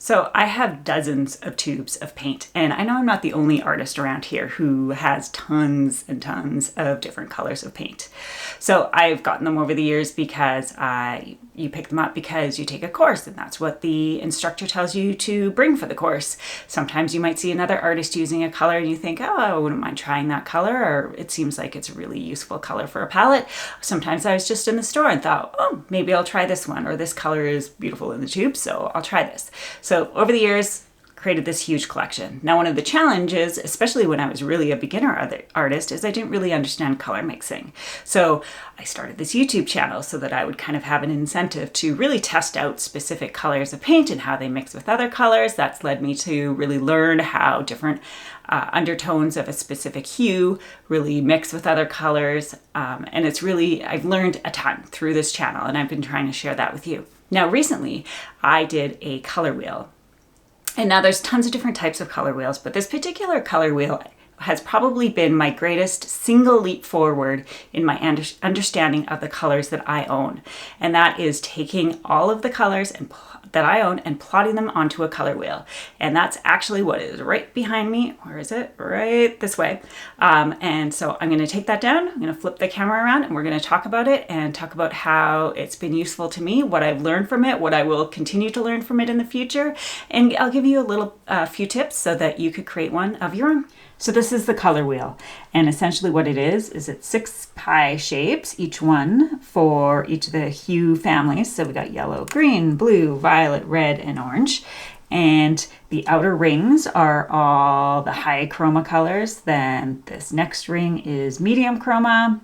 So I have dozens of tubes of paint, and I know I'm not the only artist around here who has tons and tons of different colors of paint. So I've gotten them over the years because you pick them up because you take a course, and that's what the instructor tells you to bring for the course. Sometimes you might see another artist using a color and you think, oh, I wouldn't mind trying that color, or it seems like it's a really useful color for a palette. Sometimes I was just in the store and thought, oh, maybe I'll try this one, or this color is beautiful in the tube, so I'll try this. So over the years, created this huge collection. Now, one of the challenges, especially when I was really a beginner artist, is I didn't really understand color mixing. So I started this YouTube channel so that I would kind of have an incentive to really test out specific colors of paint and how they mix with other colors. That's led me to really learn how different undertones of a specific hue really mix with other colors. And it's really, I've learned a ton through this channel, and I've been trying to share that with you. Now, recently, I did a color wheel. And now there's tons of different types of color wheels, but this particular color wheel has probably been my greatest single leap forward in my understanding of the colors that I own. And that is taking all of the colors that I own and plotting them onto a color wheel. And that's actually what is right behind me. Where is it? Right this way. And so I'm going to take that down. I'm going to flip the camera around, and we're going to talk about it and talk about how it's been useful to me, what I've learned from it, what I will continue to learn from it in the future. And I'll give you a few tips so that you could create one of your own. So this is the color wheel, and essentially what it is it's 6 pie shapes, each one for each of the hue families. So we got yellow, green, blue, violet, red, and orange. And the outer rings are all the high chroma colors. Then this next ring is medium chroma.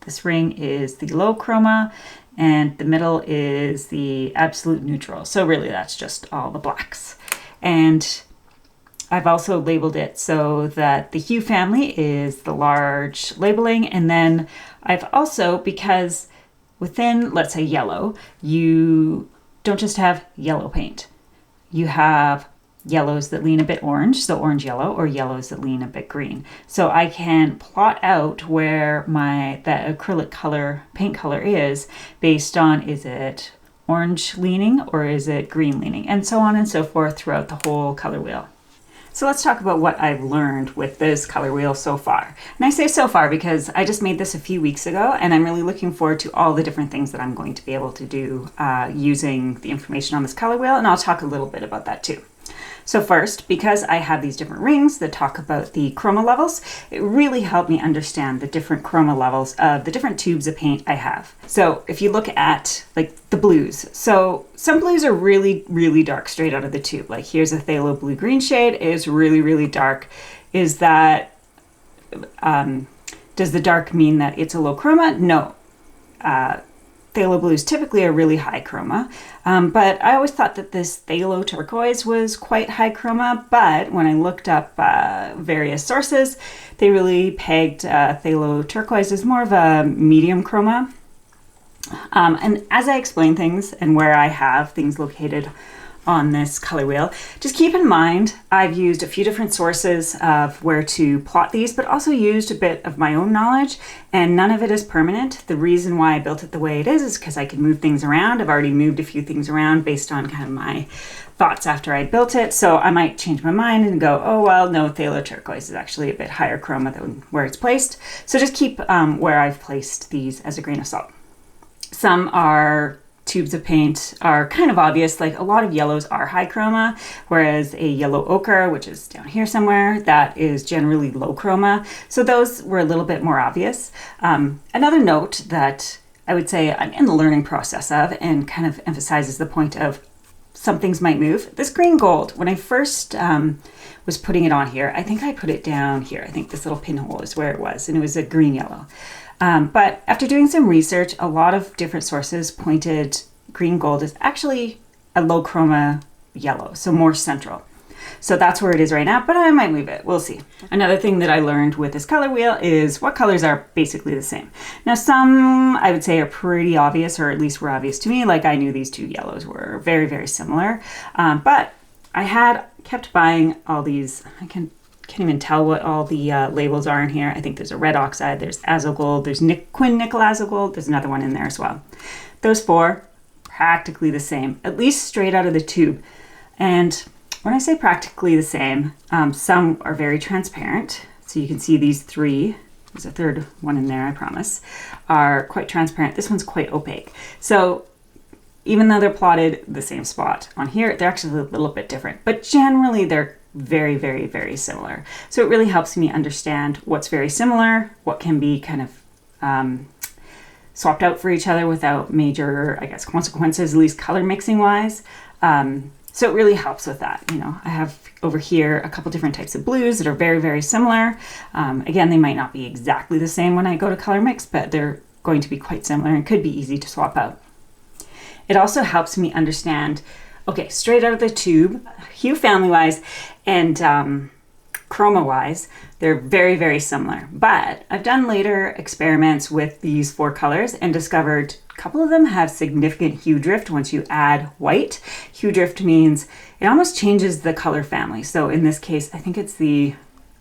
This ring is the low chroma. And the middle is the absolute neutral. So really that's just all the blacks. And I've also labeled it so that the hue family is the large labeling. And then I've also, because within, let's say, yellow, you don't just have yellow paint. You have yellows that lean a bit orange, so orange yellow, or yellows that lean a bit green. So I can plot out where that acrylic color, paint color is based on, is it orange leaning or is it green leaning, and so on and so forth throughout the whole color wheel. So let's talk about what I've learned with this color wheel so far. And I say so far because I just made this a few weeks ago, and I'm really looking forward to all the different things that I'm going to be able to do using the information on this color wheel, and I'll talk a little bit about that too. So first, because I have these different rings that talk about the chroma levels, it really helped me understand the different chroma levels of the different tubes of paint I have. So if you look at like the blues, so some blues are really, really dark straight out of the tube. Like here's a phthalo blue green shade, is really, really dark. Is that, does the dark mean that it's a low chroma? No. Phthalo blues typically are really high chroma, but I always thought that this phthalo turquoise was quite high chroma, but when I looked up various sources, they really pegged phthalo turquoise as more of a medium chroma. And as I explain things and where I have things located on this color wheel, just keep in mind I've used a few different sources of where to plot these, but also used a bit of my own knowledge, and none of it is permanent. The reason why I built it the way it is because I can move things around. I've already moved a few things around based on kind of my thoughts after I built it, so I might change my mind and go, oh well, no, phthalo turquoise is actually a bit higher chroma than where it's placed. So just keep where I've placed these as a grain of salt. Some tubes of paint are kind of obvious, like a lot of yellows are high chroma, whereas a yellow ochre, which is down here somewhere, that is generally low chroma. So those were a little bit more obvious. Another note that I would say I'm in the learning process of, and kind of emphasizes the point of some things might move. This green gold, when I first was putting it on here, I think I put it down here. I think this little pinhole is where it was, and it was a green yellow. But after doing some research, a lot of different sources pointed green gold is actually a low chroma yellow, so more central. So that's where it is right now, but I might move it. We'll see. Another thing that I learned with this color wheel is what colors are basically the same. Now, some I would say are pretty obvious, or at least were obvious to me. Like I knew these two yellows were very, very similar. But I had kept buying all these. I can't even tell what all the labels are in here. I think there's a red oxide, there's azo gold, there's quin nickel azo gold, there's another one in there as well. Those four, practically the same, at least straight out of the tube. And when I say practically the same, some are very transparent. So you can see these three, there's a third one in there, I promise, are quite transparent. This one's quite opaque. So even though they're plotted the same spot on here, they're actually a little bit different, but generally they're very, very, very similar. So it really helps me understand what's very similar, what can be kind of swapped out for each other without major, I guess, consequences, at least color mixing wise. So it really helps with that. You know, I have over here a couple different types of blues that are very, very similar. Again, they might not be exactly the same when I go to color mix, but they're going to be quite similar and could be easy to swap out. It also helps me understand, okay, straight out of the tube, hue family wise and chroma wise, they're very, very similar. But I've done later experiments with these four colors and discovered a couple of them have significant hue drift once you add white. Hue drift means it almost changes the color family. So in this case, I think it's the,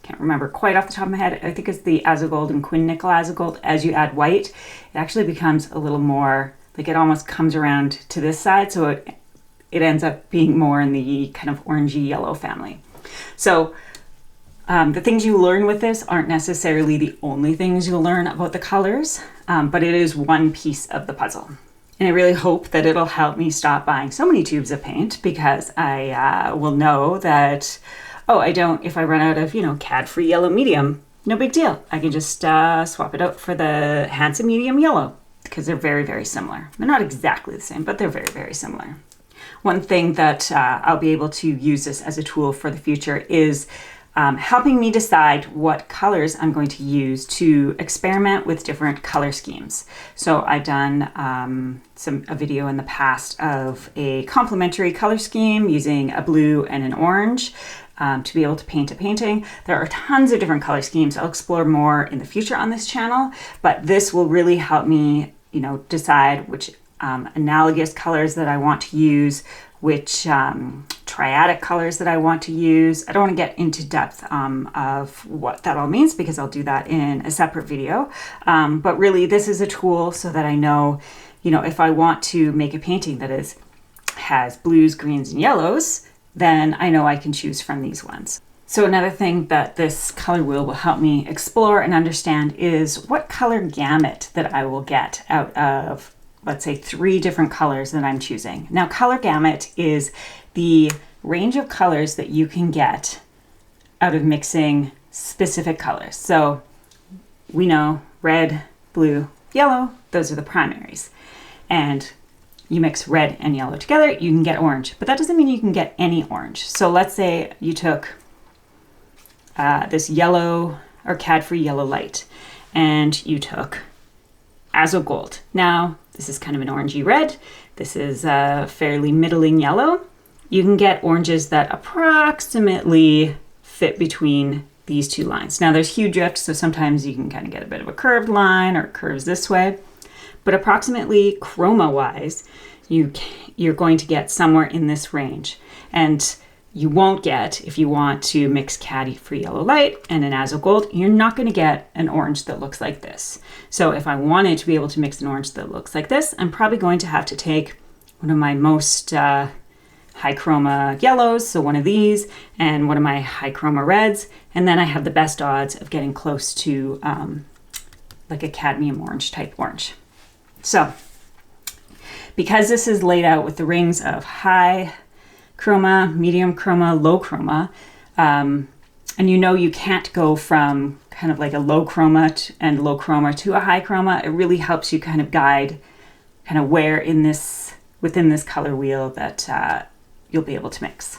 can't remember quite off the top of my head, I think it's the azogold and quin nickel azogold. As you add white, it actually becomes a little more, like it almost comes around to this side. So it ends up being more in the kind of orangey yellow family. So the things you learn with this aren't necessarily the only things you'll learn about the colors, but it is one piece of the puzzle. And I really hope that it'll help me stop buying so many tubes of paint, because I will know that, oh, if I run out of, CAD-free yellow medium, no big deal. I can just swap it out for the Handsome medium yellow, because they're very, very similar. They're not exactly the same, but they're very, very similar. One thing that I'll be able to use this as a tool for the future is helping me decide what colors I'm going to use to experiment with different color schemes. So I've done a video in the past of a complementary color scheme using a blue and an orange to be able to paint a painting. There are tons of different color schemes. I'll explore more in the future on this channel, but this will really help me, decide which analogous colors that I want to use, which triadic colors that I want to use. I don't want to get into depth of what that all means, because I'll do that in a separate video. But really, this is a tool so that I know, if I want to make a painting that has blues, greens, and yellows, then I know I can choose from these ones. So another thing that this color wheel will help me explore and understand is what color gamut that I will get out of, let's say, 3 different colors that I'm choosing. Now, color gamut is the range of colors that you can get out of mixing specific colors. So we know red, blue, yellow, those are the primaries. And you mix red and yellow together, you can get orange, but that doesn't mean you can get any orange. So let's say you took this yellow or CAD-free yellow light, and you took azogold. Now, this is kind of an orangey red. This is a fairly middling yellow. You can get oranges that approximately fit between these two lines. Now, there's hue drift, so sometimes you can kind of get a bit of a curved line or it curves this way. But approximately chroma-wise, you're going to get somewhere in this range. And you won't get, if you want to mix CAD-free yellow light and an azogold, you're not going to get an orange that looks like this. So if I wanted to be able to mix an orange that looks like this, I'm probably going to have to take one of my most high chroma yellows, so one of these, and one of my high chroma reds, and then I have the best odds of getting close to like a cadmium orange type orange. So because this is laid out with the rings of high chroma, medium chroma, low chroma, and you can't go from kind of like a low chroma and low chroma to a high chroma, it really helps you kind of guide kind of where within this color wheel that you'll be able to mix.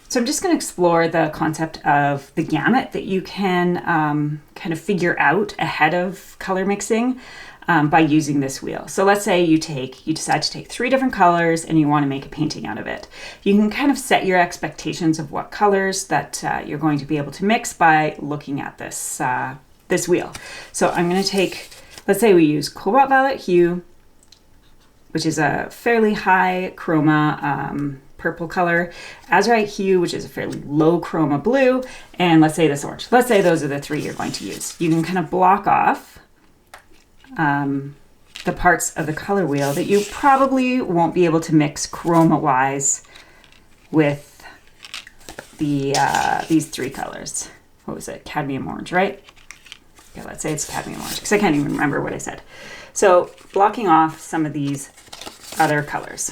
So I'm just going to explore the concept of the gamut that you can kind of figure out ahead of color mixing by using this wheel. So let's say you decide to take 3 different colors and you want to make a painting out of it. You can kind of set your expectations of what colors that you're going to be able to mix by looking at this wheel. So I'm going to take, let's say we use Cobalt Violet Hue, which is a fairly high chroma purple color, Azurite Hue, which is a fairly low chroma blue, and let's say this orange. Let's say those are the 3 you're going to use. You can kind of block off the parts of the color wheel that you probably won't be able to mix chroma-wise with these three colors. What was it? Cadmium orange, right? Okay, let's say it's cadmium orange because I can't even remember what I said. So blocking off some of these other colors.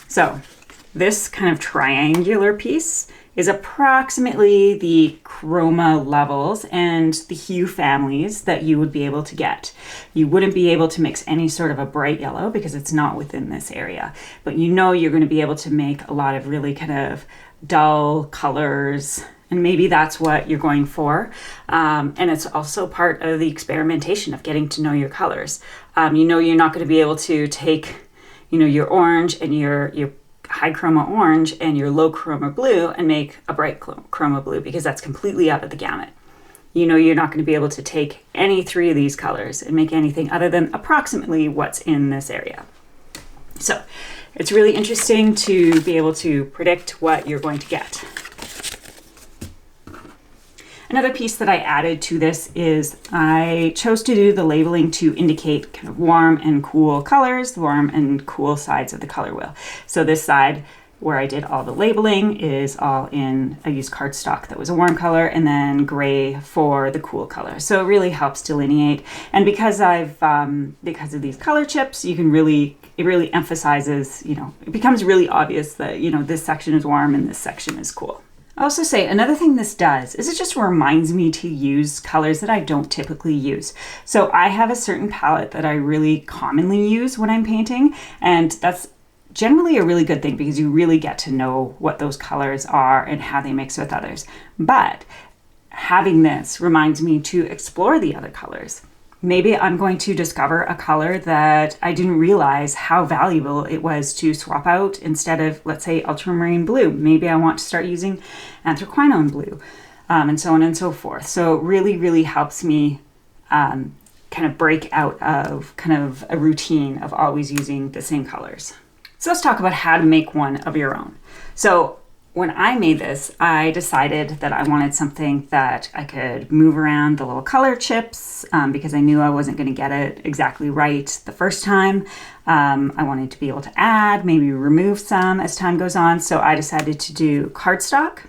So this kind of triangular piece is approximately the chroma levels and the hue families that you would be able to get. You wouldn't be able to mix any sort of a bright yellow because it's not within this area, but you know you're going to be able to make a lot of really kind of dull colors, and maybe that's what you're going for. And it's also part of the experimentation of getting to know your colors. You know you're not going to be able to take, you know, your orange and your high chroma orange and your low chroma blue and make a bright chroma blue because that's completely out of the gamut. You know you're not going to be able to take any three of these colors and make anything other than approximately what's in this area. So it's really interesting to be able to predict what you're going to get. Another piece that I added to this is I chose to do the labeling to indicate kind of warm and cool colors, the warm and cool sides of the color wheel. So this side where I did all the labeling is all in, I used cardstock that was a warm color and then gray for the cool color. So it really helps delineate. And because because of these color chips, you can really, it really emphasizes, you know, it becomes really obvious that, you know, this section is warm and this section is cool. I also say another thing this does is it just reminds me to use colors that I don't typically use. So I have a certain palette that I really commonly use when I'm painting, and that's generally a really good thing because you really get to know what those colors are and how they mix with others. But having this reminds me to explore the other colors. Maybe I'm going to discover a color that I didn't realize how valuable it was to swap out instead of, let's say, ultramarine blue. Maybe I want to start using anthraquinone blue, and so on and so forth. So it really, really helps me kind of break out of kind of a routine of always using the same colors. So let's talk about how to make one of your own. So when I made this, I decided that I wanted something that I could move around the little color chips because I knew I wasn't going to get it exactly right the first time. I wanted to be able to add, maybe remove some as time goes on. So I decided to do cardstock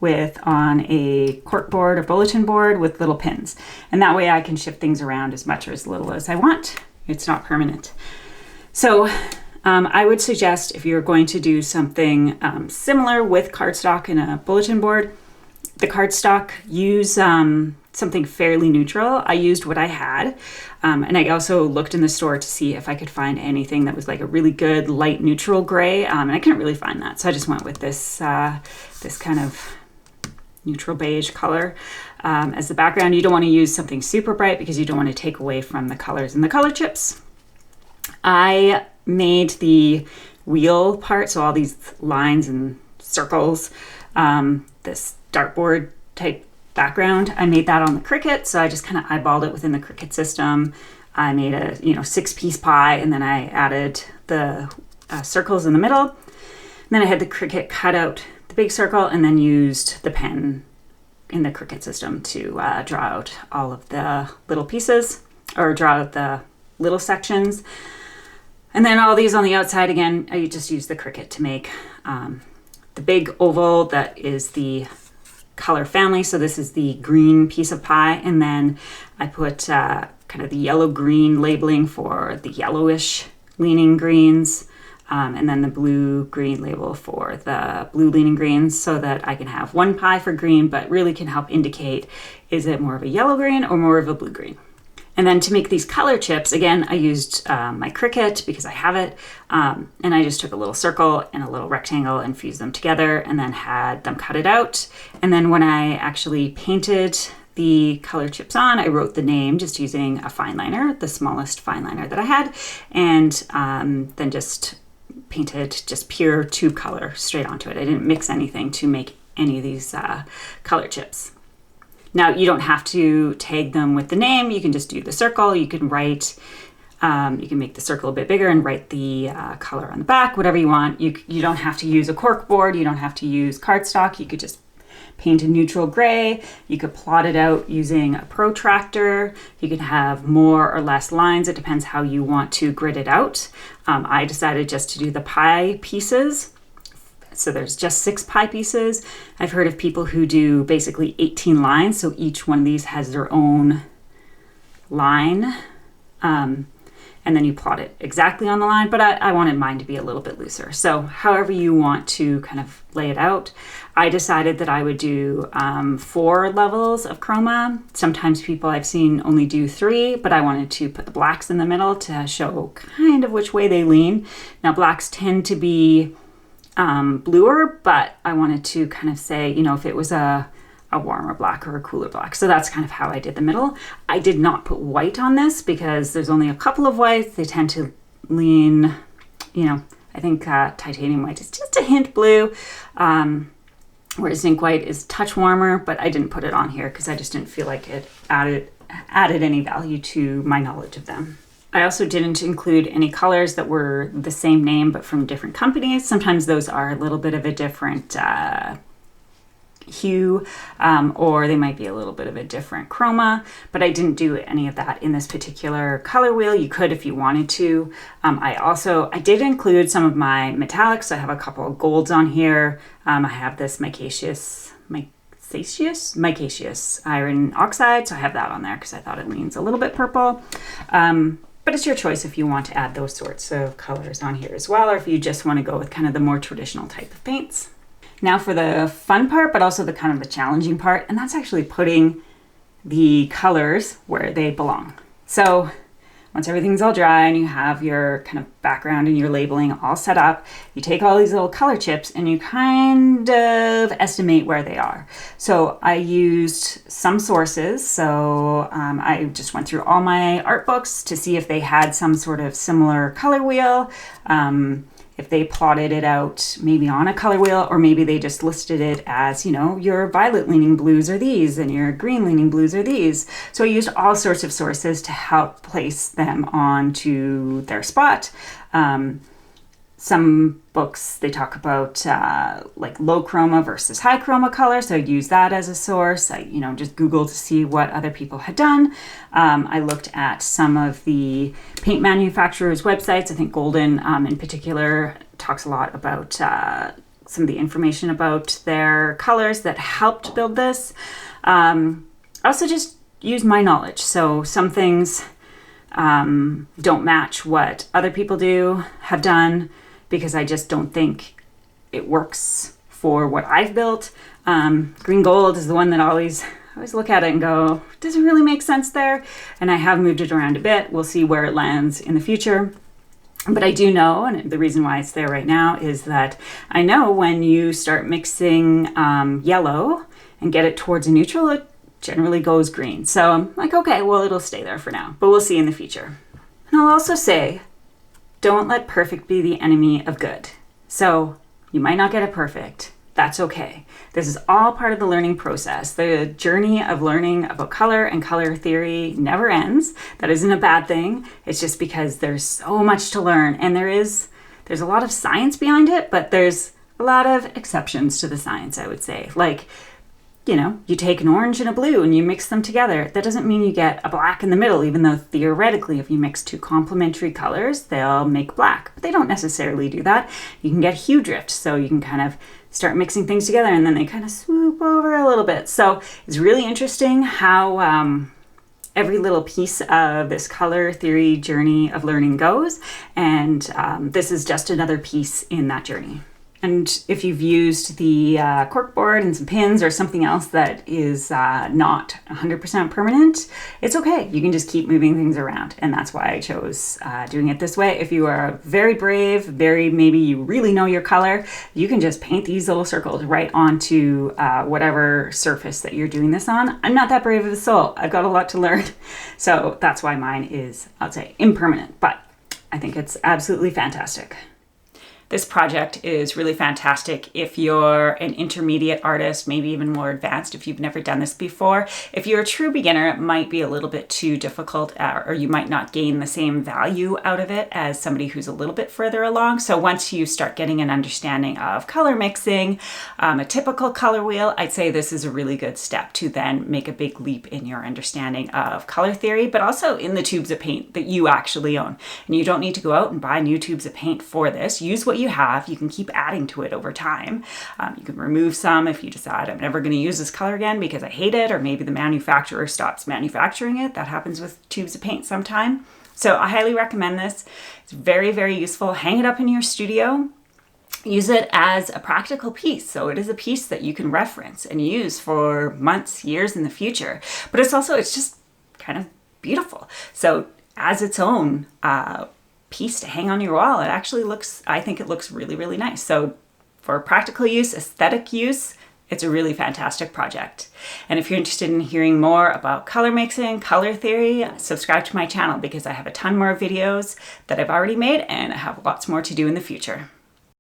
with on a cork board or bulletin board with little pins. And that way I can shift things around as much or as little as I want. It's not permanent. So I would suggest if you're going to do something similar with cardstock and a bulletin board, the cardstock, use something fairly neutral. I used what I had, and I also looked in the store to see if I could find anything that was like a really good light neutral gray, and I couldn't really find that, so I just went with this this kind of neutral beige color as the background. You don't want to use something super bright because you don't want to take away from the colors in the color chips. I made the wheel part, so all these lines and circles, this dartboard type background, I made that on the Cricut, so I just kind of eyeballed it within the Cricut system. I made a 6-piece pie, and then I added the circles in the middle. And then I had the Cricut cut out the big circle and then used the pen in the Cricut system to draw out all of the little pieces, or draw out the little sections. And then all these on the outside, again, I just use the Cricut to make the big oval that is the color family. So this is the green piece of pie. And then I put kind of the yellow-green labeling for the yellowish leaning greens. And then the blue-green label for the blue leaning greens, so that I can have one pie for green, but really can help indicate, is it more of a yellow-green or more of a blue-green? And then to make these color chips, again, I used my Cricut because I have it, and I just took a little circle and a little rectangle and fused them together and then had them cut it out. And then when I actually painted the color chips on, I wrote the name just using a fine liner, the smallest fine liner that I had, and then just painted just pure tube color straight onto it. I didn't mix anything to make any of these color chips. Now, you don't have to tag them with the name. You can just do the circle. You can write, you can make the circle a bit bigger and write the color on the back, whatever you want. You don't have to use a cork board. You don't have to use cardstock. You could just paint a neutral gray. You could plot it out using a protractor. You can have more or less lines. It depends how you want to grid it out. I decided just to do the pie pieces. So there's just 6 pie pieces. I've heard of people who do basically 18 lines. So each one of these has their own line. And then you plot it exactly on the line, but I wanted mine to be a little bit looser. So however you want to kind of lay it out. I decided that I would do 4 levels of chroma. Sometimes people I've seen only do 3, but I wanted to put the blacks in the middle to show kind of which way they lean. Now blacks tend to be bluer, but I wanted to kind of say, you know, if it was a warmer black or a cooler black. So that's kind of how I did the middle. I did not put white on this because there's only a couple of whites. They tend to lean, you know, I think titanium white is just a hint blue, whereas zinc white is a touch warmer, but I didn't put it on here because I just didn't feel like it added any value to my knowledge of them. I also didn't include any colors that were the same name but from different companies. Sometimes those are a little bit of a different hue, or they might be a little bit of a different chroma, but I didn't do any of that in this particular color wheel. You could if you wanted to. I did include some of my metallics. I have a couple of golds on here. I have this micaceous iron oxide, so I have that on there because I thought it leans a little bit purple. But it's your choice if you want to add those sorts of colors on here as well, or if you just want to go with kind of the more traditional type of paints. Now for the fun part, but also the kind of the challenging part, and that's actually putting the colors where they belong. So once everything's all dry and you have your kind of background and your labeling all set up, you take all these little color chips and you kind of estimate where they are. So I used some sources. So I just went through all my art books to see if they had some sort of similar color wheel. If they plotted it out maybe on a color wheel, or maybe they just listed it as, you know, your violet leaning blues are these and your green leaning blues are these. So I used all sorts of sources to help place them onto their spot. Some books, they talk about like low chroma versus high chroma color. So I'd use that as a source. I, you know, just Googled to see what other people had done. I looked at some of the paint manufacturers' websites. I think Golden in particular talks a lot about some of the information about their colors that helped build this. I also just use my knowledge. So some things don't match what other people have done, because I just don't think it works for what I've built. Green gold is the one that I always look at it and go, does it really make sense there? And I have moved it around a bit. We'll see where it lands in the future. But I do know, and the reason why it's there right now is that I know when you start mixing yellow and get it towards a neutral, it generally goes green. So I'm like, okay, well, it'll stay there for now, but we'll see in the future. And I'll also say, don't let perfect be the enemy of good. So you might not get it perfect. That's okay. This is all part of the learning process. The journey of learning about color and color theory never ends. That isn't a bad thing. It's just because there's so much to learn, and there's a lot of science behind it, but there's a lot of exceptions to the science, I would say. Like, you know, you take an orange and a blue and you mix them together. That doesn't mean you get a black in the middle, even though theoretically, if you mix 2 complementary colors, they'll make black. But they don't necessarily do that. You can get hue drift, so you can kind of start mixing things together and then they kind of swoop over a little bit. So it's really interesting how every little piece of this color theory journey of learning goes. And this is just another piece in that journey. And if you've used the corkboard and some pins or something else that is not 100% permanent, it's okay. You can just keep moving things around. And that's why I chose doing it this way. If you are very brave, maybe you really know your color, you can just paint these little circles right onto whatever surface that you're doing this on. I'm not that brave of a soul. I've got a lot to learn. So that's why mine is, I'll say, impermanent. But I think it's absolutely fantastic. This project is really fantastic if you're an intermediate artist, maybe even more advanced if you've never done this before. If you're a true beginner, it might be a little bit too difficult, or you might not gain the same value out of it as somebody who's a little bit further along. So once you start getting an understanding of color mixing, a typical color wheel, I'd say this is a really good step to then make a big leap in your understanding of color theory, but also in the tubes of paint that you actually own. And you don't need to go out and buy new tubes of paint for this. Use what you have. You can keep adding to it over time. You can remove some if you decide I'm never going to use this color again because I hate it, or maybe the manufacturer stops manufacturing it. That happens with tubes of paint sometime. So I highly recommend this. It's very, very useful. Hang it up in your studio. Use it as a practical piece. So it is a piece that you can reference and use for months, years in the future. But it's just kind of beautiful. So as its own piece to hang on your wall, I think it looks really, really nice. So for practical use, aesthetic use, it's a really fantastic project. And if you're interested in hearing more about color mixing, color theory, subscribe to my channel because I have a ton more videos that I've already made and I have lots more to do in the future.